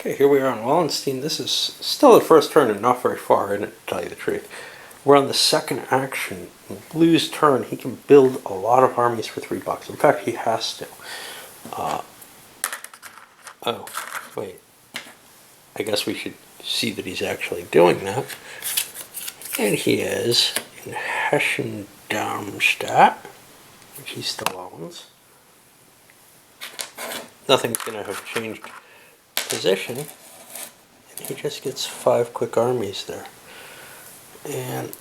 Okay, here we are on Wallenstein. This is still the first turn and not very far in it, to tell you the truth. We're on the second action. In Blue's turn, he can build a lot of armies for $3. In fact, he has to. Oh, wait. I guess we should see that he's actually doing that. And he is in Hessen-Darmstadt, which he still owns. Nothing's going to have changed position. And he just gets 5 quick armies there. And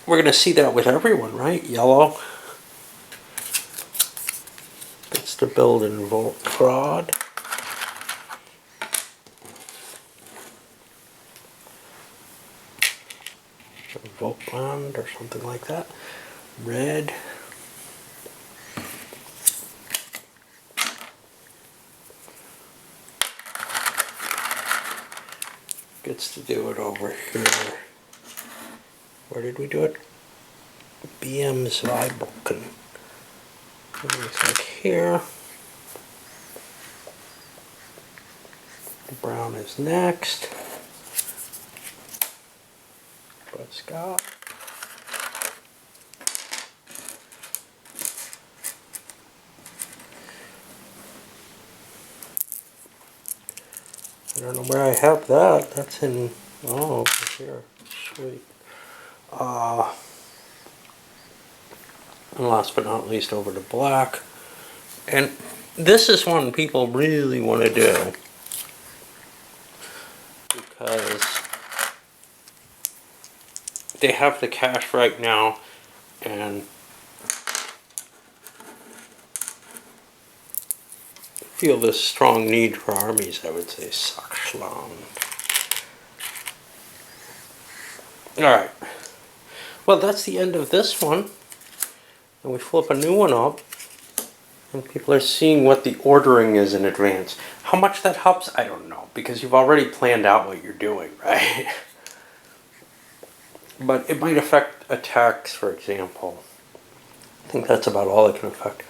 we're going to see that with everyone, right? Yellow gets to build in Volkrad. Volkland or something like that. Red gets to do it over here. Where did we do it? BM Zweibalken. Looks like here. Brown is next. But Scott. I don't know where I have that. That's in, oh, over here. Sweet. And last but not least, over to black. And this is one people really want to do, because they have the cash right now and feel this strong need for armies, I would say. Sachsland. Alright. Well, that's the end of this one. And we flip a new one up. And people are seeing what the ordering is in advance. How much that helps, I don't know. Because you've already planned out what you're doing, right? But it might affect attacks, for example. I think that's about all it can affect.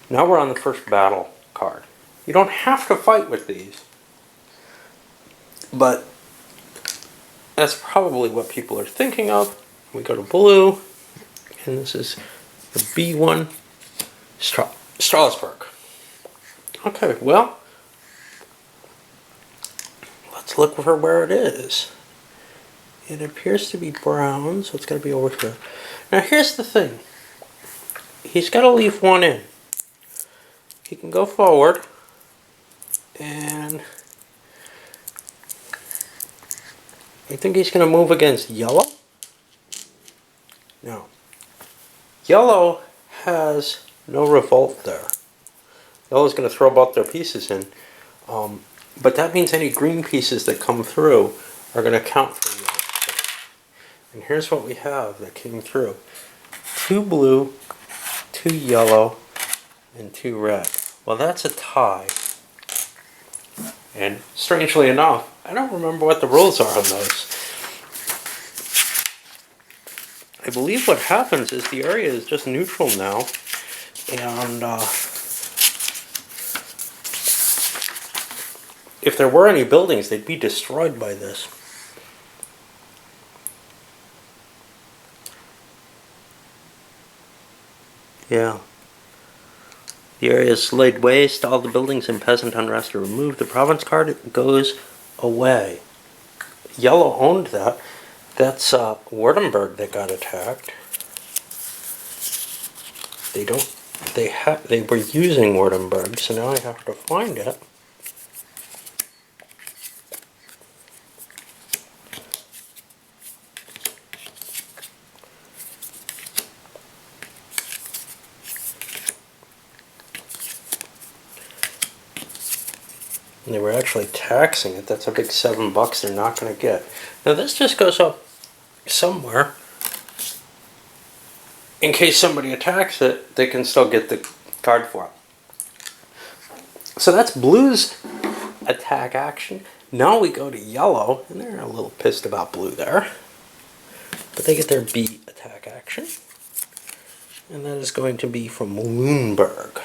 Now we're on the first battle card. You don't have to fight with these. But that's probably what people are thinking of. We go to blue. And this is the B1 Strasbourg. Okay, well, let's look for where it is. It appears to be brown, so it's got to be over here. Now here's the thing. He's got to leave one in. He can go forward, and I think he's going to move against yellow. No. Yellow has no revolt there. Yellow's going to throw both their pieces in. But that means any green pieces that come through are going to count for yellow. And here's what we have that came through. 2 blue, 2 yellow, and 2 red. Well, that's a tie. And strangely enough, I don't remember what the rules are on those. I believe what happens is the area is just neutral now. And if there were any buildings, they'd be destroyed by this. Yeah. The area is laid waste. All the buildings and peasant unrest are removed. The province card goes away. Yellow owned that. That's Württemberg that got attacked. They were using Württemberg, so now I have to find it. And they were actually taxing it. That's a big $7 they're not going to get. Now this just goes up somewhere. In case somebody attacks it, they can still get the card for it. So that's blue's attack action. Now we go to yellow, and they're a little pissed about blue there. But they get their B attack action. And that is going to be from Lüneburg.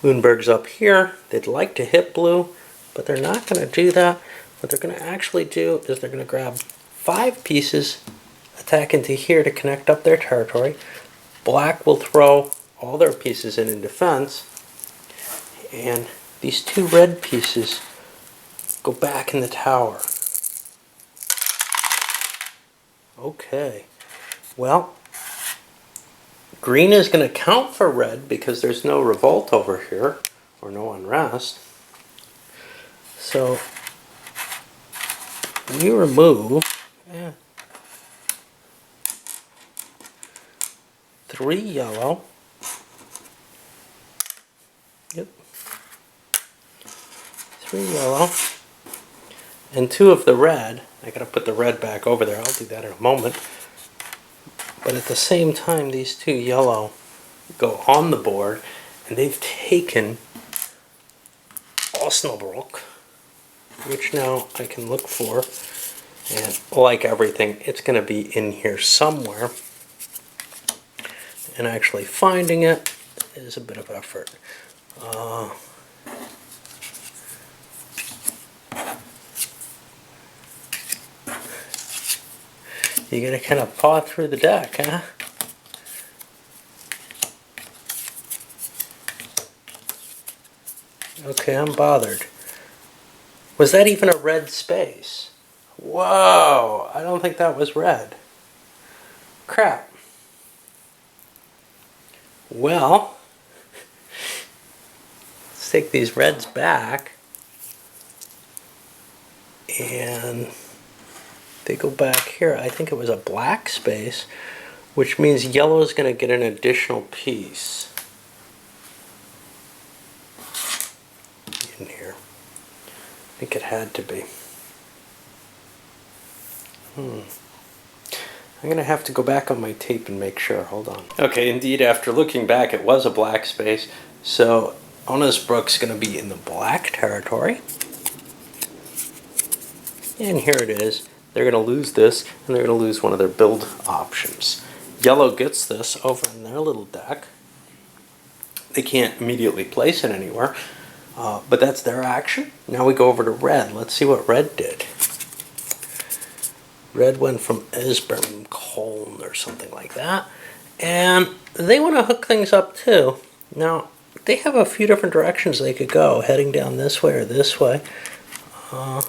Lüneburg's up here. They'd like to hit blue, but they're not going to do that. What they're going to actually do is they're going to grab 5 pieces, attack into here to connect up their territory. Black will throw all their pieces in defense, and these 2 red pieces go back in the tower. Okay, well, green is going to count for red because there's no revolt over here, or no unrest. So we remove 3 yellow. Yep. 3 yellow. And 2 of the red. I gotta put the red back over there. I'll do that in a moment. But at the same time, these 2 yellow go on the board, and they've taken Osnabrück, which now I can look for. And like everything, it's going to be in here somewhere. And actually finding it is a bit of effort. You got to kind of paw through the deck, huh? Okay, I'm bothered. Was that even a red space? Whoa, I don't think that was red. Crap. Well, let's take these reds back. And they go back here. I think it was a black space, which means yellow is going to get an additional piece in here. I think it had to be. I'm going to have to go back on my tape and make sure. Hold on. Okay, indeed, after looking back, it was a black space. So Osnabrück's going to be in the black territory. And here it is. They're going to lose this, and they're going to lose one of their build options. Yellow gets this over in their little deck. They can't immediately place it anywhere, but that's their action. Now we go over to red. Let's see what red did. Red went from Esbern-Koln or something like that. And they want to hook things up too. Now, they have a few different directions they could go, heading down this way or this way. I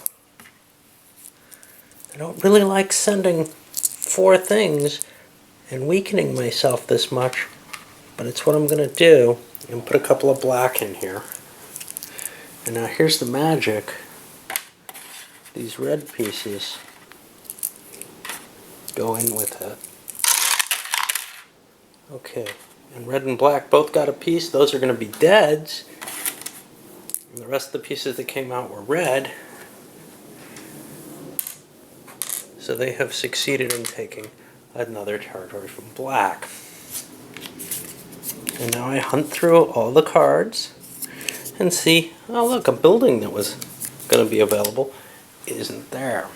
don't really like sending 4 things and weakening myself this much, but it's what I'm going to do. And put a couple of black in here. And now here's the magic. These red pieces go in with it. Okay, and red and black both got a piece. Those are going to be deads. And the rest of the pieces that came out were red. So they have succeeded in taking another territory from black. And now I hunt through all the cards and see, oh look, a building that was going to be available isn't there.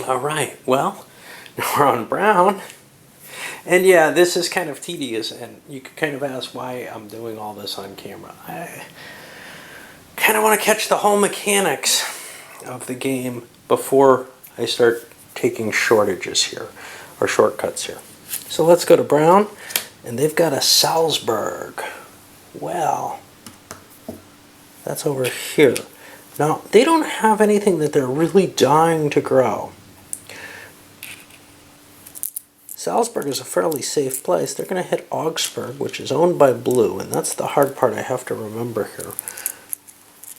Alright, well, now we're on brown. And yeah, this is kind of tedious, and you could kind of ask why I'm doing all this on camera. I kind of want to catch the whole mechanics of the game before I start taking shortages here, or shortcuts here. So let's go to brown, and they've got a Salzburg. Well, that's over here. Now, they don't have anything that they're really dying to grow. Salzburg is a fairly safe place. They're going to hit Augsburg, which is owned by blue, and that's the hard part I have to remember here.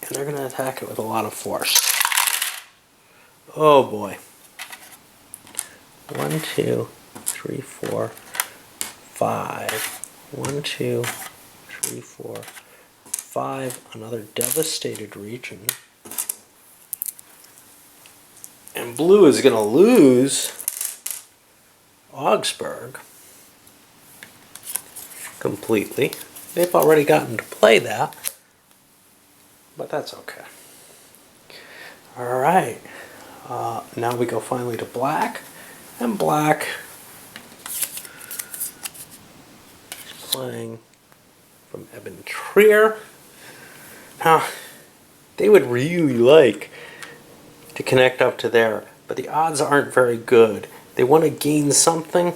And they're going to attack it with a lot of force. Oh boy. 1, 2, 3, 4, 5. 1, 2, 3, 4, 5. Another devastated region. And blue is going to lose Augsburg completely. They've already gotten to play that, but that's okay. Alright, now we go finally to black, and black is playing from Eben Trier. Now, They would really like to connect up to there, but the odds aren't very good. They want to gain something.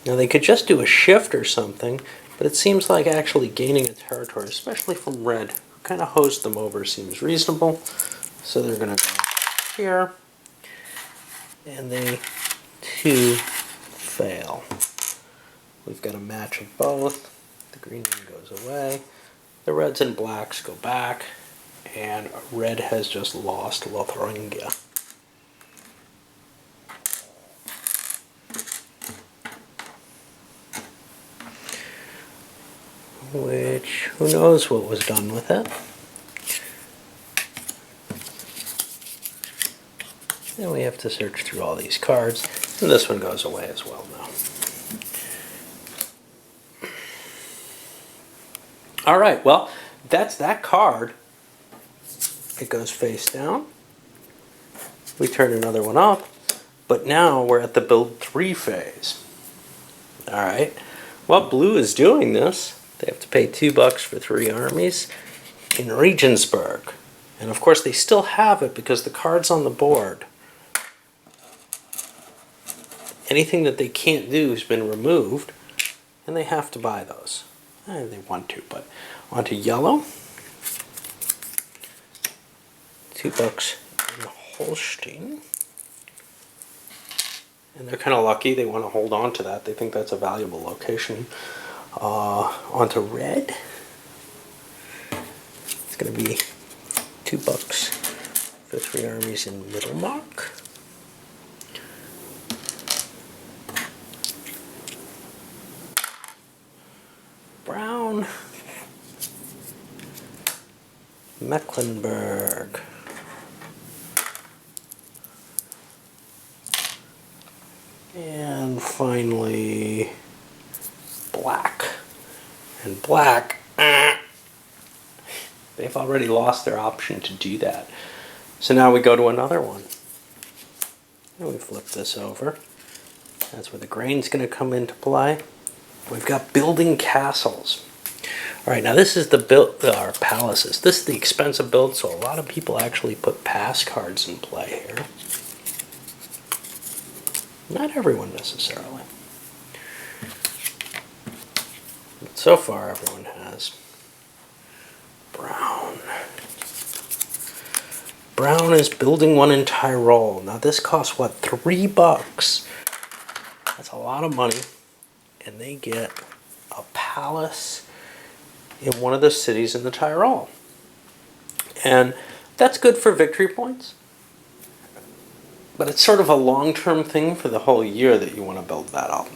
Now they could just do a shift or something, but it seems like actually gaining a territory, especially from red, who kind of hosed them over, seems reasonable. So they're going to go here, and they too fail. We've got a match of both. The green one goes away. The reds and blacks go back, and red has just lost Lotharingia. Which, who knows what was done with it. Then we have to search through all these cards, and this one goes away as well now. All right, well, that's that card. It goes face down. We turn another one up, but now we're at the build 3 phase. All right, well, blue is doing this. They have to pay $2 for 3 armies in Regensburg. And of course they still have it because the cards on the board, anything that they can't do has been removed, and they have to buy those. They want to, but onto yellow. $2 in Holstein. And they're kind of lucky. They want to hold on to that. They think that's a valuable location. Onto red. It's going to be $2 for 3 armies in Middlemark. Brown. Mecklenburg. And finally, black. And black, they've already lost their option to do that. So now we go to another one. And we flip this over. That's where the grain's going to come into play. We've got building castles. All right, now this is the build, our palaces. This is the expensive build, so a lot of people actually put pass cards in play here. Not everyone necessarily. But so far, everyone has. Brown. Brown is building one in Tyrol. Now this costs, what, $3? That's a lot of money. And they get a palace in one of the cities in the Tyrol. And that's good for victory points. But it's sort of a long-term thing for the whole year that you want to build that up.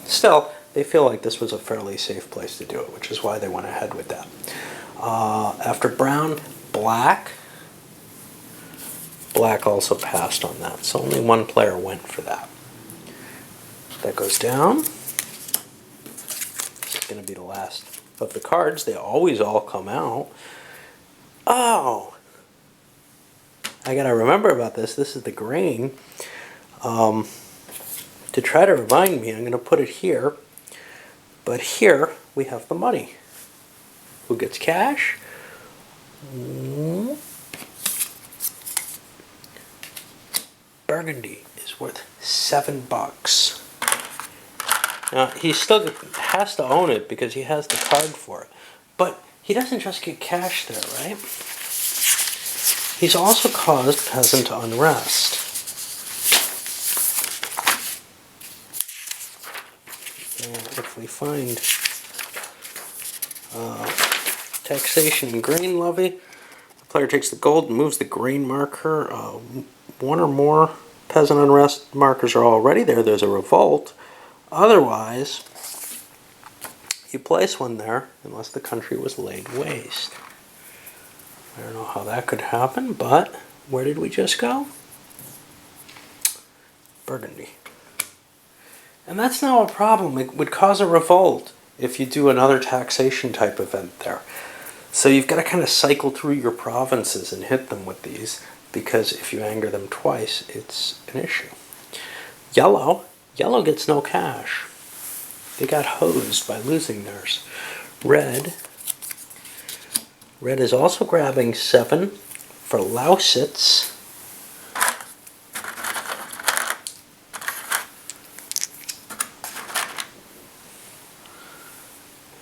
Still, they feel like this was a fairly safe place to do it, which is why they went ahead with that. After brown, black. Black also passed on that, so only one player went for that. That goes down. This is going to be the last of the cards. They always all come out. Oh! I gotta remember about this. This is the grain. To try to remind me, I'm going to put it here. But here we have the money. Who gets cash? Burgundy is worth $7. Now he still has to own it because he has the card for it. But he doesn't just get cash there, right? He's also caused peasant unrest. And if we find taxation and grain levy, the player takes the gold and moves the grain marker. One or more peasant unrest markers are already there. There's a revolt. Otherwise, you place one there unless the country was laid waste. I don't know how that could happen, but where did we just go? Burgundy. And that's now a problem. It would cause a revolt if you do another taxation type event there. So you've got to kind of cycle through your provinces and hit them with these, because if you anger them twice, it's an issue. Yellow. Yellow gets no cash. They got hosed by losing theirs. Red. Red is also grabbing 7 for Lausitz.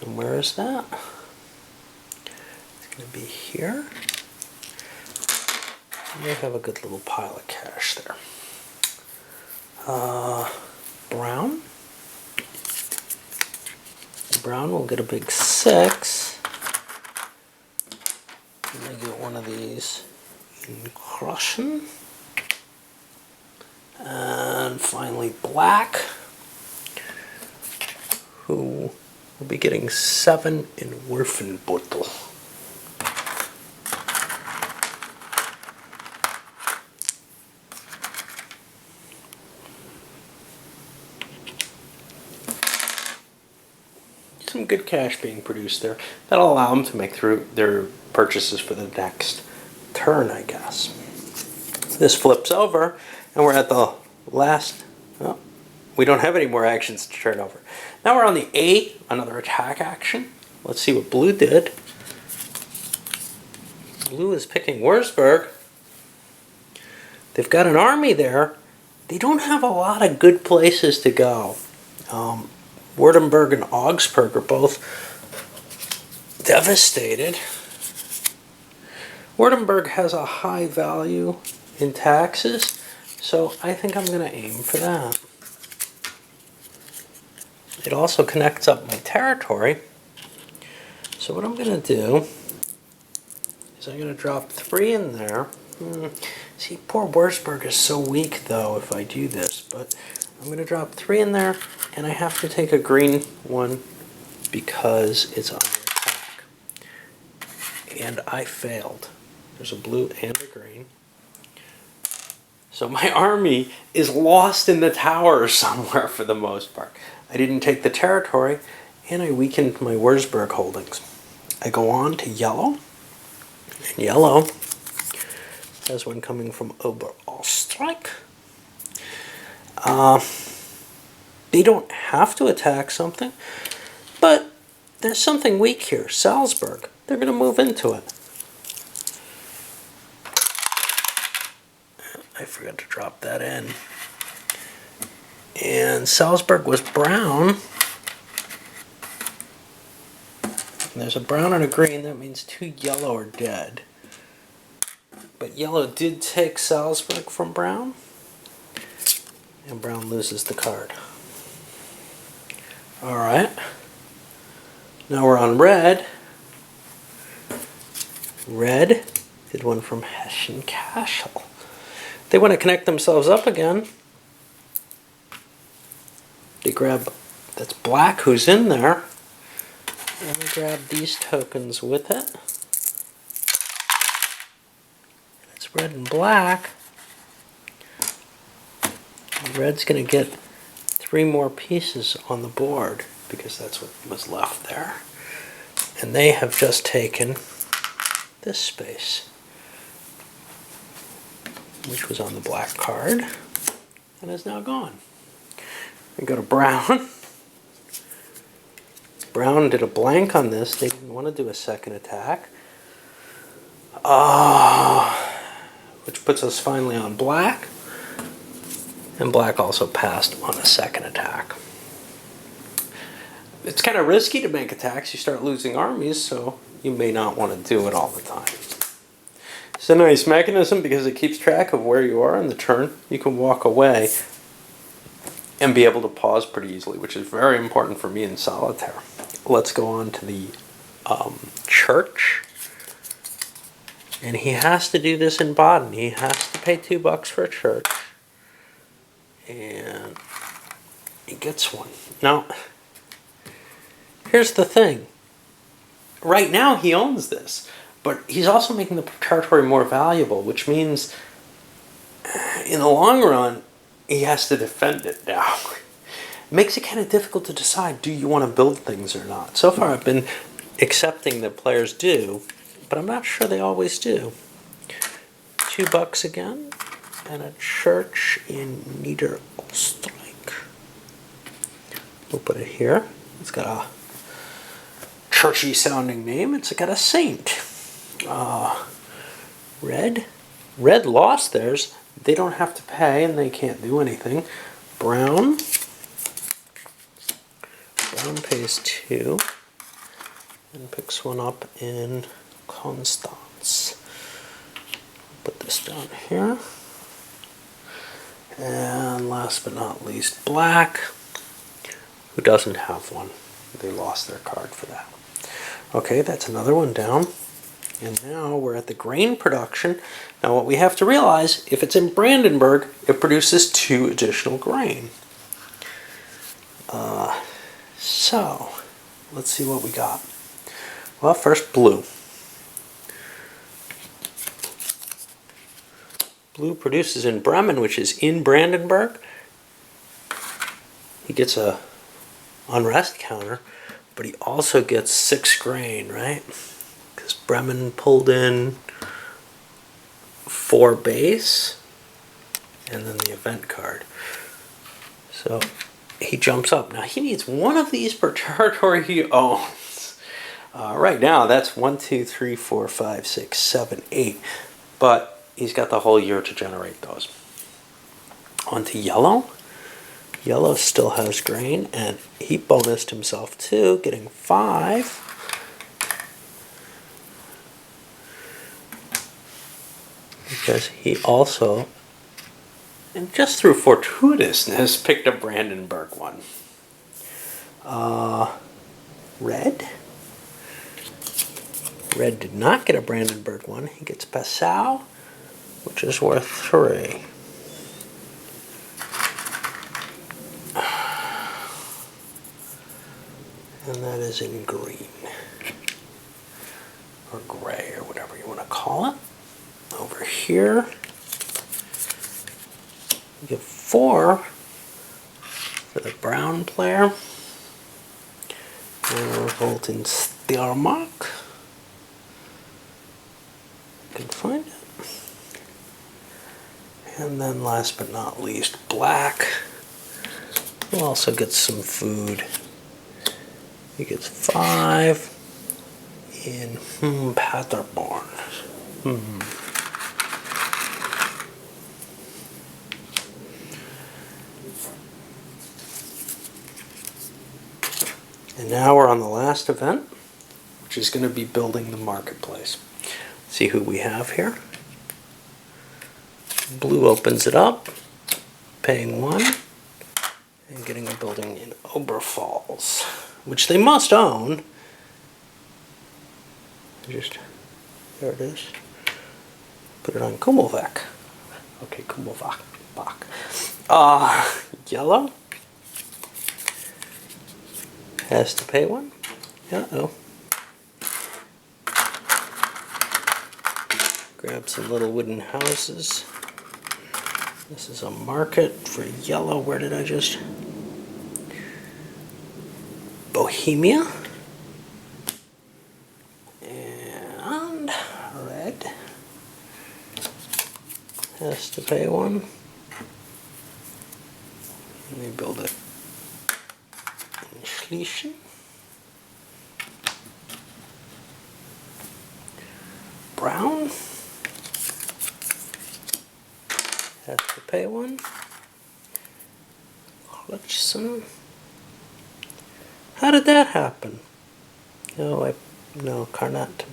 And where is that? It's going to be here. We have a good little pile of cash there. Brown. Brown will get a big 6. I'm going to get one of these in Crushing. And finally Black, who will be getting 7 in Wurfenbeutel. Some good cash being produced there. That'll allow them to make through their purchases for the next turn, I guess. This flips over, and we're at the last. Well, we don't have any more actions to turn over. Now we're on the 8, another attack action. Let's see what blue did. Blue is picking Wurzburg. They've got an army there. They don't have a lot of good places to go. Württemberg and Augsburg are both devastated. Württemberg has a high value in taxes, so I think I'm going to aim for that. It also connects up my territory. So what I'm going to do is I'm going to drop 3 in there. See, poor Wurzburg is so weak, though, if I do this, but I'm going to drop 3 in there, and I have to take a green one because it's under attack. And I failed. There's a blue and a green. So my army is lost in the tower somewhere for the most part. I didn't take the territory, and I weakened my Wurzburg holdings. I go on to yellow, and yellow has one coming from Oberösterreich. They don't have to attack something, but there's something weak here. Salzburg. They're going to move into it. I forgot to drop that in. And Salzburg was brown. And there's a brown and a green. That means 2 yellow are dead. But yellow did take Salzburg from brown. And brown loses the card. Alright. Now we're on red. Red did one from Hessen Kassel. They want to connect themselves up again. They grab, that's black who's in there. And they grab these tokens with it. And it's red and black. And red's going to get 3 more pieces on the board because that's what was left there. And they have just taken this space, which was on the black card, and is now gone. We go to brown. Brown did a blank on this. They didn't want to do a second attack. Which puts us finally on black. And black also passed on a second attack. It's kind of risky to make attacks. You start losing armies, so you may not want to do it all the time. It's a nice mechanism because it keeps track of where you are in the turn. You can walk away and be able to pause pretty easily, which is very important for me in solitaire. Let's go on to the church. And he has to do this in Baden. He has to pay $2 for a church. And he gets one. Now, here's the thing. Right now he owns this, but he's also making the territory more valuable, which means in the long run, he has to defend it now. It makes it kind of difficult to decide, do you want to build things or not? So far I've been accepting that players do, but I'm not sure they always do. $2 again, and a church in Niederösterreich. We'll put it here. It's got a churchy sounding name. It's got a saint. Red. Red lost theirs. They don't have to pay and they can't do anything. Brown. Brown pays 2 and picks one up in Constance. Put this down here. And last but not least, black, who doesn't have one. They lost their card for that. Okay, that's another one down. And now we're at the grain production. Now what we have to realize, if it's in Brandenburg, it produces 2 additional grain. So, let's see what we got. Well, first blue. Blue produces in Bremen, which is in Brandenburg. He gets a unrest counter, but he also gets 6 grain, right? Because Bremen pulled in 4 base, and then the event card. So he jumps up. Now he needs 1 of these per territory he owns. Right now that's 1, 2, 3, 4, 5, 6, 7, 8. But he's got the whole year to generate those. On to yellow. Yellow still has grain, and he bonused himself too, getting 5. Because he also, and just through fortuitousness, picked a Brandenburg one. Red. Red did not get a Brandenburg one. He gets Passau, which is worth 3. And that is in green. Or gray, or whatever you want to call it. Over here, you get 4 for the brown player. And revolt in Steiermark. You can find it. And then last but not least, black. Who also gets some food. He gets 5 in Paderborn. And now we're on the last event, which is going to be building the marketplace. See who we have here. Blue opens it up, paying 1, and getting a building in Oberpfalz, which they must own. There it is. Put it on Kummelbeck. Okay, Kummelbeck. Yellow has to pay 1. Uh-oh. Grab some little wooden houses. This is a market for yellow. Where did I just? Bohemia. And red has to pay 1. Let me build it in Schließen. Brown has to pay 1. Klutschson. How did that happen? No, Carnat.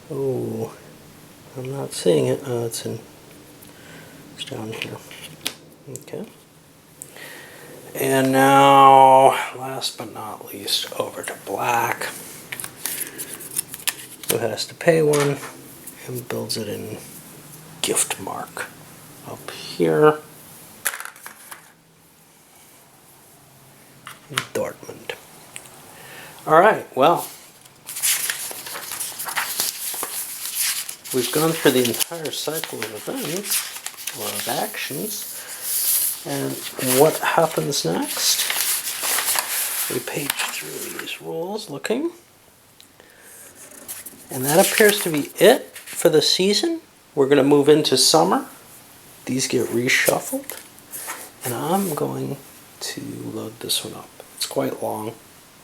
Oh, I'm not seeing it. Oh, it's down here. Okay. And now, last but not least, over to black, who has to pay 1 and builds it in Giftmark up here in Dortmund. Alright, well, we've gone through the entire cycle of events, or of actions, and what happens next? We page through these rules looking, and that appears to be it for the season. We're going to move into summer. These get reshuffled, and I'm going to load this one up. It's quite long,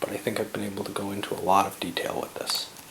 but I think I've been able to go into a lot of detail with this.